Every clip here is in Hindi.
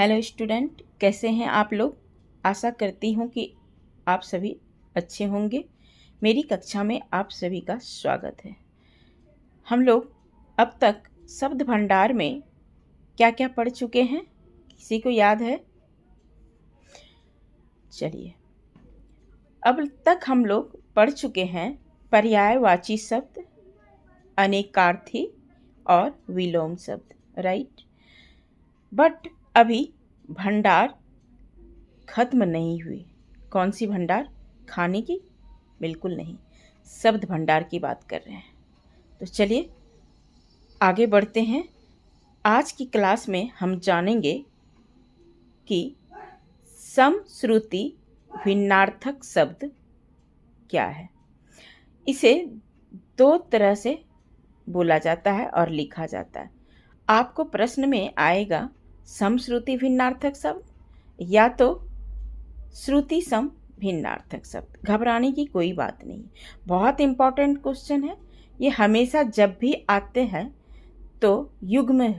हेलो स्टूडेंट, कैसे हैं आप लोग। आशा करती हूँ कि आप सभी अच्छे होंगे। मेरी कक्षा में आप सभी का स्वागत है। हम लोग अब तक शब्द भंडार में क्या क्या पढ़ चुके हैं, किसी को याद है? चलिए, अब तक हम लोग पढ़ चुके हैं पर्यायवाची शब्द, अनेकार्थी और विलोम शब्द, राइट। बट अभी भंडार खत्म नहीं हुई। कौन सी भंडार? खाने की? बिल्कुल नहीं, शब्द भंडार की बात कर रहे हैं। तो चलिए आगे बढ़ते हैं। आज की क्लास में हम जानेंगे कि समश्रुति भिन्नार्थक शब्द क्या है। इसे दो तरह से बोला जाता है और लिखा जाता है। आपको प्रश्न में आएगा समश्रुति भिन्नार्थक शब्द या तो श्रुति सम भिन्नार्थक शब्द। घबराने की कोई बात नहीं, बहुत इंपॉर्टेंट क्वेश्चन है ये। हमेशा जब भी आते हैं तो युग्म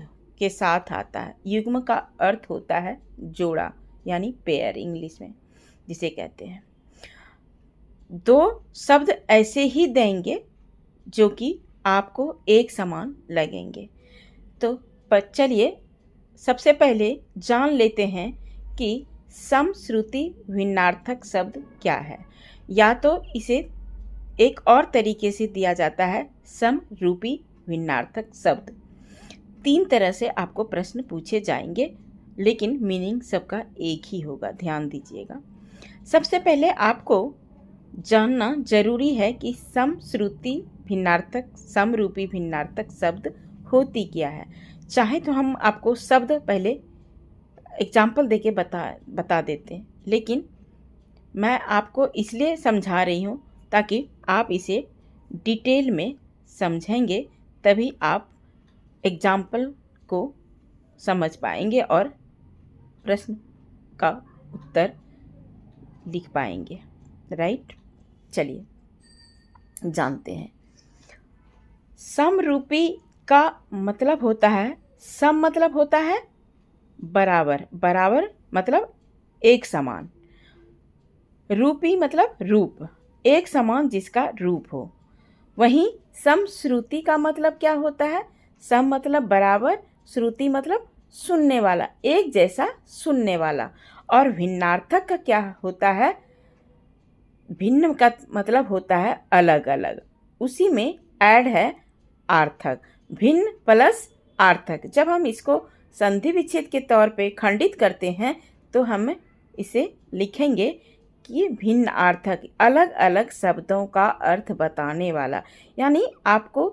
के साथ आता है। युग्म का अर्थ होता है जोड़ा, यानी पेयर इंग्लिश में जिसे कहते हैं। दो शब्द ऐसे ही देंगे जो कि आपको एक समान लगेंगे। तो चलिए सबसे पहले जान लेते हैं कि समश्रुति भिन्नार्थक शब्द क्या है। या तो इसे एक और तरीके से दिया जाता है समरूपी भिन्नार्थक शब्द। तीन तरह से आपको प्रश्न पूछे जाएंगे, लेकिन मीनिंग सबका एक ही होगा, ध्यान दीजिएगा। सबसे पहले आपको जानना जरूरी है कि समश्रुति भिन्नार्थक समरूपी भिन्नार्थक शब्द होती क्या है। चाहे तो हम आपको शब्द पहले एग्जाम्पल देके बता देते हैं, लेकिन मैं आपको इसलिए समझा रही हूँ ताकि आप इसे डिटेल में समझेंगे, तभी आप एग्जाम्पल को समझ पाएंगे और प्रश्न का उत्तर लिख पाएंगे, राइट। चलिए जानते हैं। समरूपी का मतलब होता है, सम मतलब होता है बराबर, बराबर मतलब एक समान। रूपी मतलब रूप, एक समान जिसका रूप हो। वहीं समश्रुति का मतलब क्या होता है? सम मतलब बराबर, श्रुति मतलब सुनने वाला, एक जैसा सुनने वाला। और भिन्नार्थक का क्या होता है? भिन्न का मतलब होता है अलग अलग। उसी में ऐड है आर्थक, भिन्न प्लस आर्थक। जब हम इसको संधि विच्छेद के तौर पे खंडित करते हैं तो हम इसे लिखेंगे कि भिन्न आर्थक, अलग अलग शब्दों का अर्थ बताने वाला। यानी आपको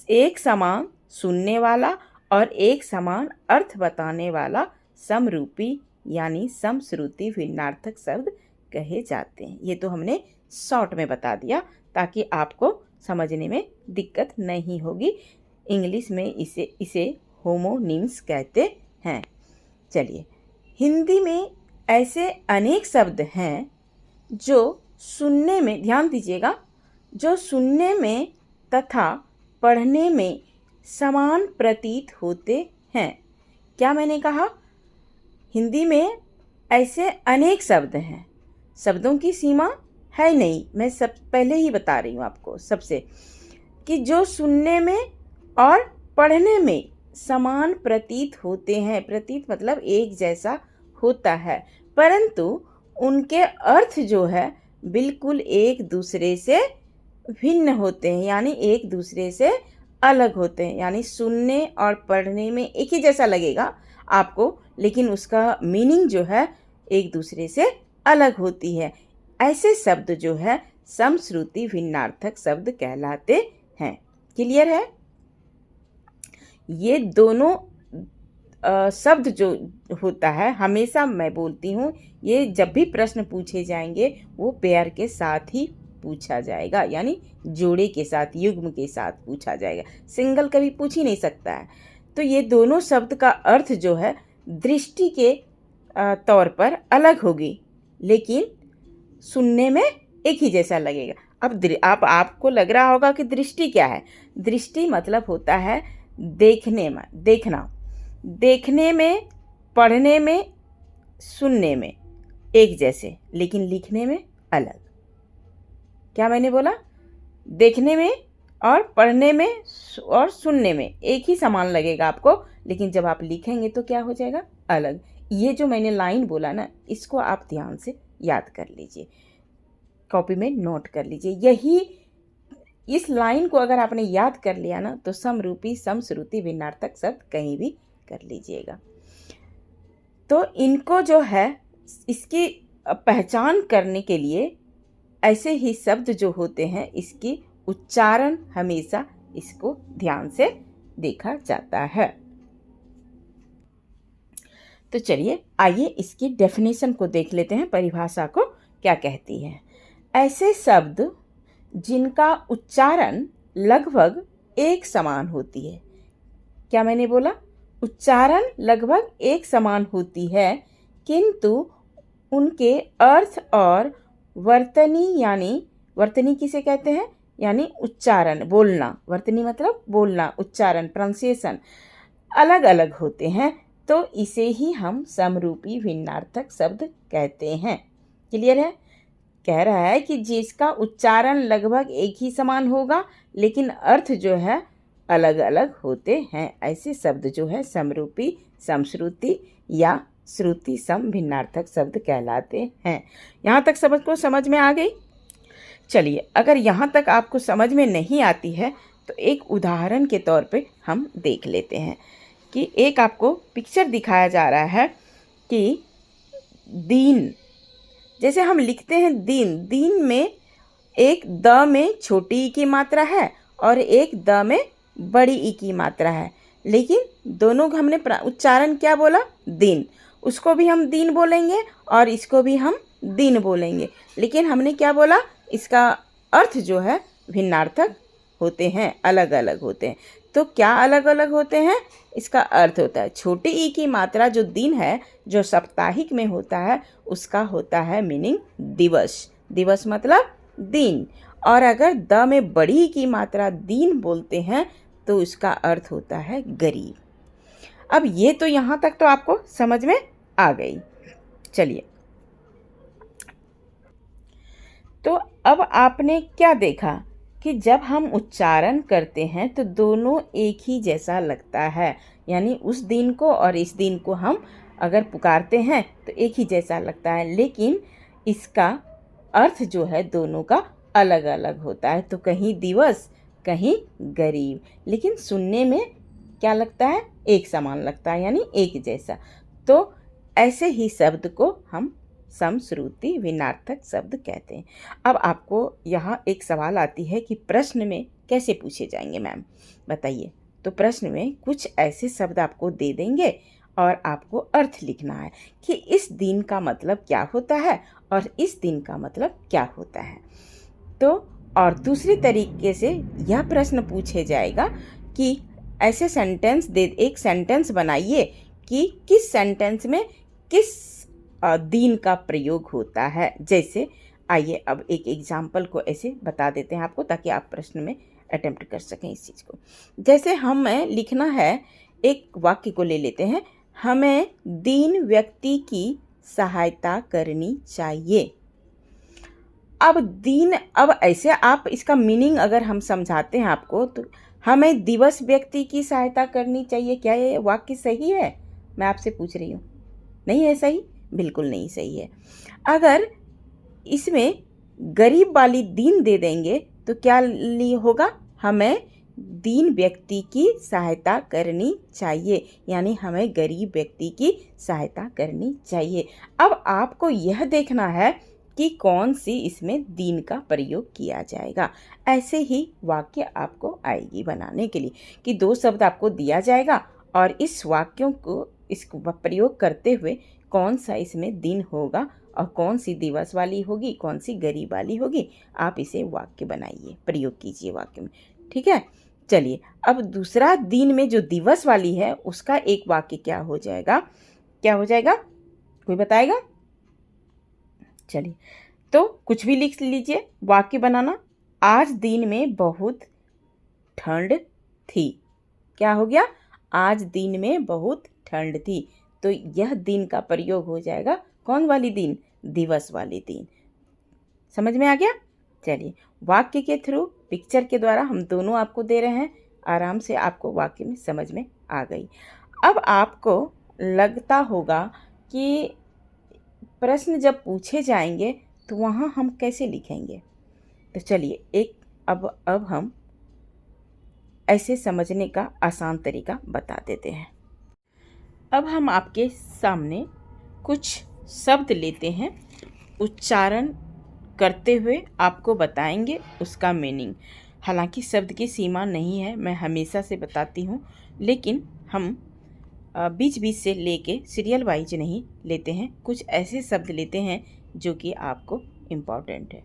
एक समान सुनने वाला और एक समान अर्थ बताने वाला समरूपी यानी समश्रुति भिन्नार्थक शब्द कहे जाते हैं। ये तो हमने शॉर्ट में बता दिया ताकि आपको समझने में दिक्कत नहीं होगी। इंग्लिश में इसे होमोनिम्स कहते हैं। चलिए, हिंदी में ऐसे अनेक शब्द हैं जो सुनने में, ध्यान दीजिएगा, जो सुनने में तथा पढ़ने में समान प्रतीत होते हैं। क्या मैंने कहा? हिंदी में ऐसे अनेक शब्द हैं, शब्दों की सीमा है नहीं। मैं सब पहले ही बता रही हूँ आपको सबसे कि जो सुनने में और पढ़ने में समान प्रतीत होते हैं। प्रतीत मतलब एक जैसा होता है, परंतु उनके अर्थ जो है बिल्कुल एक दूसरे से भिन्न होते हैं, यानी एक दूसरे से अलग होते हैं। यानी सुनने और पढ़ने में एक ही जैसा लगेगा आपको, लेकिन उसका मीनिंग जो है एक दूसरे से अलग होती है। ऐसे शब्द जो है समश्रुति भिन्नार्थक शब्द कहलाते हैं। क्लियर है? ये दोनों शब्द जो होता है, हमेशा मैं बोलती हूँ, ये जब भी प्रश्न पूछे जाएंगे वो पेयर के साथ ही पूछा जाएगा, यानी जोड़े के साथ, युग्म के साथ पूछा जाएगा। सिंगल कभी पूछ ही नहीं सकता है। तो ये दोनों शब्द का अर्थ जो है दृष्टि के तौर पर अलग होगी, लेकिन सुनने में एक ही जैसा लगेगा। अब आपको लग रहा होगा कि दृष्टि क्या है। दृष्टि मतलब होता है देखने में, देखना। देखने में, पढ़ने में सुनने में एक जैसे लेकिन लिखने में अलग। क्या मैंने बोला? देखने में और पढ़ने में और सुनने में एक ही समान लगेगा आपको, लेकिन जब आप लिखेंगे तो क्या हो जाएगा? अलग। ये जो मैंने लाइन बोला ना, इसको आप ध्यान से याद कर लीजिए, कॉपी में नोट कर लीजिए। यही इस लाइन को अगर आपने याद कर लिया ना, तो समरूपी, समश्रुति, भिन्नार्थक शब्द कहीं भी कर लीजिएगा। तो इनको जो है, इसकी पहचान करने के लिए ऐसे ही शब्द जो होते हैं, इसकी उच्चारण हमेशा इसको ध्यान से देखा जाता है। तो चलिए आइए इसकी डेफिनेशन को देख लेते हैं, परिभाषा को क्या कहती है। ऐसे शब्द जिनका उच्चारण लगभग एक समान होती है। क्या मैंने बोला? उच्चारण लगभग एक समान होती है, किंतु उनके अर्थ और वर्तनी, यानी वर्तनी किसे कहते हैं? यानी उच्चारण, बोलना। वर्तनी मतलब बोलना, उच्चारण, प्रोनाउंसिएशन अलग अलग होते हैं, तो इसे ही हम समरूपी भिन्नार्थक शब्द कहते हैं। क्लियर है? कह रहा है कि जिसका उच्चारण लगभग एक ही समान होगा, लेकिन अर्थ जो है अलग अलग होते हैं, ऐसे शब्द जो है समरूपी, समश्रुति या श्रुति सम भिन्नार्थक शब्द कहलाते हैं। यहाँ तक सबको समझ में आ गई? चलिए, अगर यहाँ तक आपको समझ में नहीं आती है तो एक उदाहरण के तौर पे हम देख लेते हैं कि एक आपको पिक्चर दिखाया जा रहा है कि दीन, जैसे हम लिखते हैं दीन, दीन में एक द में छोटी ई की मात्रा है और एक द में बड़ी ई की मात्रा है, लेकिन दोनों का हमने उच्चारण क्या बोला? दीन। उसको भी हम दीन बोलेंगे और इसको भी हम दीन बोलेंगे, लेकिन हमने क्या बोला? इसका अर्थ जो है भिन्नार्थक होते हैं, अलग अलग होते हैं। तो क्या अलग अलग होते हैं? इसका अर्थ होता है, छोटी ई की मात्रा जो दिन है, जो साप्ताहिक में होता है, उसका होता है मीनिंग दिवस। दिवस मतलब दिन। और अगर द में बड़ी ई की मात्रा दीन बोलते हैं तो उसका अर्थ होता है गरीब। अब ये तो यहाँ तक तो आपको समझ में आ गई। चलिए, तो अब आपने क्या देखा कि जब हम उच्चारण करते हैं तो दोनों एक ही जैसा लगता है, यानी उस दिन को और इस दिन को हम अगर पुकारते हैं तो एक ही जैसा लगता है, लेकिन इसका अर्थ जो है दोनों का अलग अलग होता है। तो कहीं दिवस, कहीं गरीब, लेकिन सुनने में क्या लगता है? एक समान लगता है, यानी एक जैसा। तो ऐसे ही शब्द को हम समश्रुति भिन्नार्थक शब्द कहते हैं। अब आपको यहाँ एक सवाल आती है कि प्रश्न में कैसे पूछे जाएंगे मैम, बताइए। तो प्रश्न में कुछ ऐसे शब्द आपको दे देंगे और आपको अर्थ लिखना है कि इस दिन का मतलब क्या होता है और इस दिन का मतलब क्या होता है। तो और दूसरे तरीके से यह प्रश्न पूछे जाएगा कि ऐसे सेंटेंस दे, एक सेंटेंस बनाइए कि किस सेंटेंस में किस दिन का प्रयोग होता है। जैसे आइए अब एक एग्जाम्पल को ऐसे बता देते हैं आपको, ताकि आप प्रश्न में अटेम्प्ट कर सकें इस चीज़ को। जैसे हमें लिखना है, एक वाक्य को ले लेते हैं, हमें दीन व्यक्ति की सहायता करनी चाहिए। अब दीन, अब ऐसे आप इसका मीनिंग अगर हम समझाते हैं आपको, तो हमें दिवस व्यक्ति की सहायता करनी चाहिए। क्या ये वाक्य सही है? मैं आपसे पूछ रही हूँ। नहीं है सही? बिल्कुल नहीं सही है। अगर इसमें गरीब वाली दीन दे देंगे तो क्या होगा? हमें दीन व्यक्ति की सहायता करनी चाहिए, यानी हमें गरीब व्यक्ति की सहायता करनी चाहिए। अब आपको यह देखना है कि कौन सी इसमें दीन का प्रयोग किया जाएगा। ऐसे ही वाक्य आपको आएगी बनाने के लिए कि दो शब्द आपको दिया जाएगा और इस वाक्यों को इसको प्रयोग करते हुए कौन सा इसमें दिन होगा और कौन सी दिवस वाली होगी, कौन सी गरीब वाली होगी, आप इसे वाक्य बनाइए, प्रयोग कीजिए वाक्य में। ठीक है? चलिए, अब दूसरा दिन में जो दिवस वाली है उसका एक वाक्य क्या हो जाएगा? क्या हो जाएगा? कोई बताएगा? चलिए, तो कुछ भी लिख लीजिए, वाक्य बनाना। आज दिन में बहुत ठंड थी। क्या हो गया? आज दिन में बहुत ठंड थी। तो यह दिन का प्रयोग हो जाएगा कौन वाली दिन? दिवस वाली दिन। समझ में आ गया? चलिए, वाक्य के थ्रू, पिक्चर के द्वारा हम दोनों आपको दे रहे हैं, आराम से आपको वाक्य में समझ में आ गई। अब आपको लगता होगा कि प्रश्न जब पूछे जाएंगे तो वहाँ हम कैसे लिखेंगे। तो चलिए अब हम ऐसे समझने का आसान तरीका बता देते हैं। अब हम आपके सामने कुछ शब्द लेते हैं, उच्चारण करते हुए आपको बताएंगे उसका मीनिंग। हालांकि शब्द की सीमा नहीं है, मैं हमेशा से बताती हूँ, लेकिन हम बीच बीच से लेके सीरियल वाइज नहीं लेते हैं, कुछ ऐसे शब्द लेते हैं जो कि आपको इम्पॉर्टेंट है।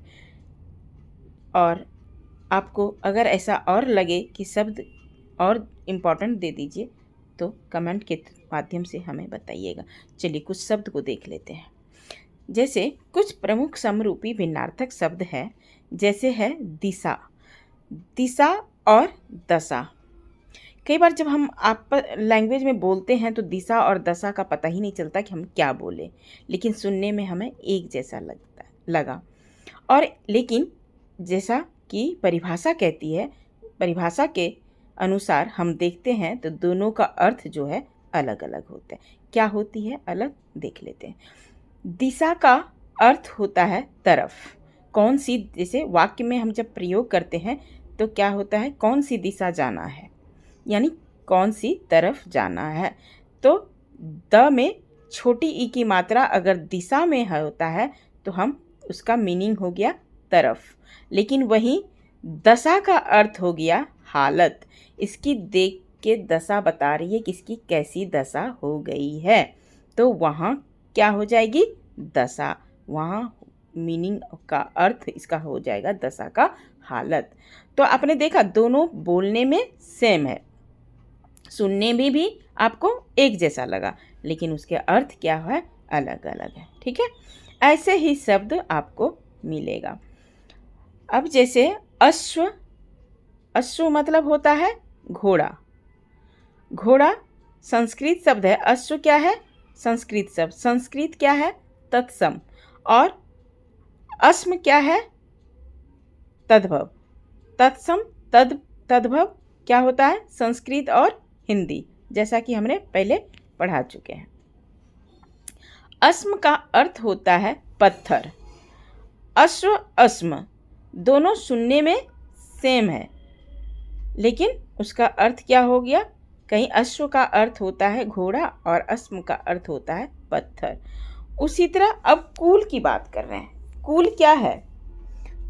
और आपको अगर ऐसा और लगे कि शब्द और इम्पॉर्टेंट दे दीजिए तो कमेंट के माध्यम से हमें बताइएगा। चलिए कुछ शब्द को देख लेते हैं। जैसे कुछ प्रमुख समरूपी भिन्नार्थक शब्द है, जैसे है दिशा, दिशा और दशा। कई बार जब हम आप लैंग्वेज में बोलते हैं तो दिशा और दशा का पता ही नहीं चलता कि हम क्या बोले, लेकिन सुनने में हमें एक जैसा लगा। और लेकिन जैसा कि परिभाषा कहती है, परिभाषा के अनुसार हम देखते हैं तो दोनों का अर्थ जो है अलग अलग होता है। क्या होती है अलग, देख लेते हैं। दिशा का अर्थ होता है तरफ, कौन सी, जैसे वाक्य में हम जब प्रयोग करते हैं तो क्या होता है, कौन सी दिशा जाना है, यानी कौन सी तरफ जाना है। तो द में छोटी ई की मात्रा अगर दिशा में होता है तो हम उसका मीनिंग हो गया तरफ, लेकिन वहीं दशा का अर्थ हो गया हालत। इसकी देख के दशा बता रही है कि इसकी कैसी दशा हो गई है, तो वहाँ क्या हो जाएगी, दशा। वहाँ मीनिंग का अर्थ इसका हो जाएगा दशा का हालत। तो आपने देखा दोनों बोलने में सेम है, सुनने में भी आपको एक जैसा लगा, लेकिन उसके अर्थ क्या है, अलग अलग है। ठीक है, ऐसे ही शब्द आपको मिलेगा। अब जैसे अश्व, अश्व मतलब होता है घोड़ा, घोड़ा संस्कृत शब्द है। अश्व क्या है, संस्कृत शब्द, संस्कृत क्या है, तत्सम, और अस्म क्या है, तद्भव। तत्सम तद्भव क्या होता है, संस्कृत और हिंदी, जैसा कि हमने पहले पढ़ा चुके हैं। अस्म का अर्थ होता है पत्थर। अश्व अस्म दोनों सुनने में सेम है, लेकिन उसका अर्थ क्या हो गया, कहीं अश्व का अर्थ होता है घोड़ा और अस्म का अर्थ होता है पत्थर। उसी तरह अब कूल की बात कर रहे हैं। कूल क्या है,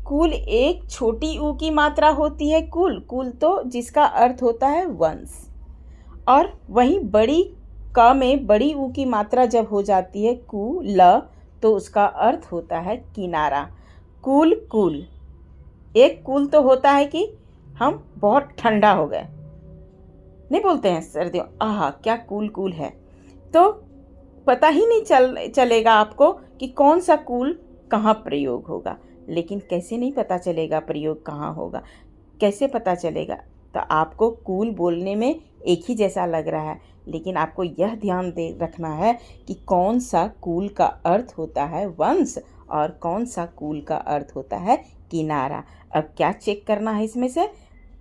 कूल एक छोटी ऊ की मात्रा होती है, कुल, कुल तो जिसका अर्थ होता है वंश, और वहीं बड़ी क में बड़ी ऊ की मात्रा जब हो जाती है कु ल, तो उसका अर्थ होता है किनारा। कूल, कूल, एक कूल तो होता है कि हम बहुत ठंडा हो गए, नहीं बोलते हैं सर्दियों, आहा क्या कूल कूल है, तो पता ही नहीं चलेगा आपको कि कौन सा कूल कहाँ प्रयोग होगा। लेकिन कैसे नहीं पता चलेगा प्रयोग कहाँ होगा, कैसे पता चलेगा, तो आपको कूल बोलने में एक ही जैसा लग रहा है, लेकिन आपको यह ध्यान दे रखना है कि कौन सा कूल का अर्थ होता है वंश और कौन सा कूल का अर्थ होता है किनारा। अब क्या चेक करना है, इसमें से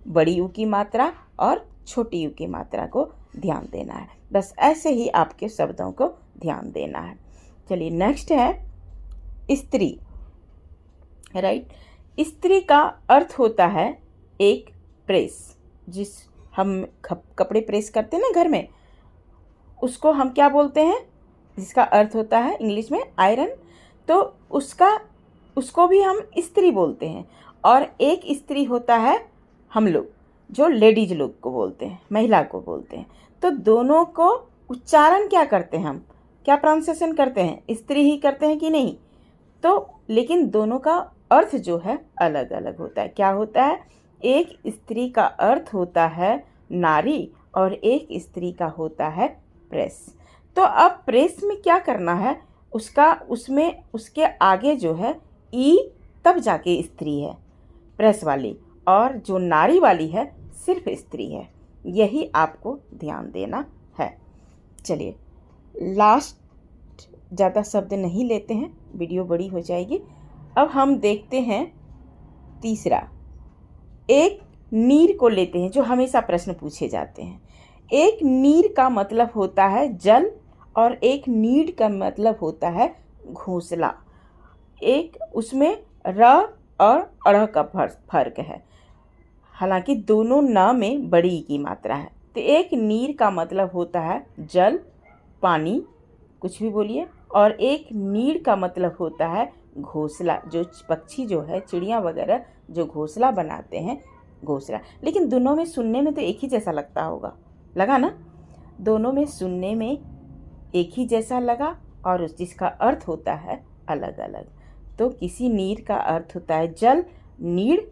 बड़ी यू की मात्रा और छोटी यू की मात्रा को ध्यान देना है। बस ऐसे ही आपके शब्दों को ध्यान देना है। चलिए नेक्स्ट है स्त्री, राइट। स्त्री का अर्थ होता है एक प्रेस, जिस हम कपड़े प्रेस करते हैं ना घर में, उसको हम क्या बोलते हैं, जिसका अर्थ होता है इंग्लिश में आयरन, तो उसको भी हम स्त्री बोलते हैं। और एक स्त्री होता है हम लोग जो लेडीज लोग को बोलते हैं, महिला को बोलते हैं। तो दोनों को उच्चारण क्या करते हैं, हम क्या प्रोनाउंसिएशन करते हैं, स्त्री ही करते हैं कि नहीं, तो लेकिन दोनों का अर्थ जो है अलग अलग होता है। क्या होता है, एक स्त्री का अर्थ होता है नारी और एक स्त्री का होता है प्रेस। तो अब प्रेस में क्या करना है, उसमें उसके आगे जो है ई, तब जाके स्त्री है प्रेस वाली, और जो नारी वाली है सिर्फ स्त्री है। यही आपको ध्यान देना है। चलिए लास्ट ज़्यादा शब्द नहीं लेते हैं, वीडियो बड़ी हो जाएगी। अब हम देखते हैं तीसरा, एक नीर को लेते हैं, जो हमेशा प्रश्न पूछे जाते हैं। एक नीर का मतलब होता है जल और एक नीड का मतलब होता है घोंसला। एक उसमें र और अड़ का फर्क है, हालांकि दोनों न में बड़ी की मात्रा है। तो एक नीर का मतलब होता है जल, पानी, कुछ भी बोलिए, और एक नीड का मतलब होता है घोंसला, जो पक्षी जो है, चिड़िया वगैरह जो घोंसला बनाते हैं, घोंसला। लेकिन दोनों में सुनने में तो एक ही जैसा लगता होगा, लगा ना? दोनों में सुनने में एक ही जैसा लगा और जिसका अर्थ होता है अलग अलग। तो किसी नीर का अर्थ होता है जल, नीड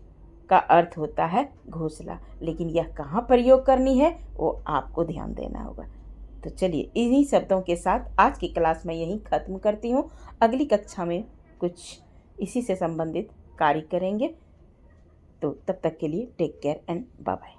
का अर्थ होता है घोंसला, लेकिन यह कहाँ प्रयोग करनी है वो आपको ध्यान देना होगा। तो चलिए, इन्हीं शब्दों के साथ आज की क्लास मैं यहीं ख़त्म करती हूँ। अगली कक्षा में कुछ इसी से संबंधित कार्य करेंगे। तो तब तक के लिए take care and bye bye.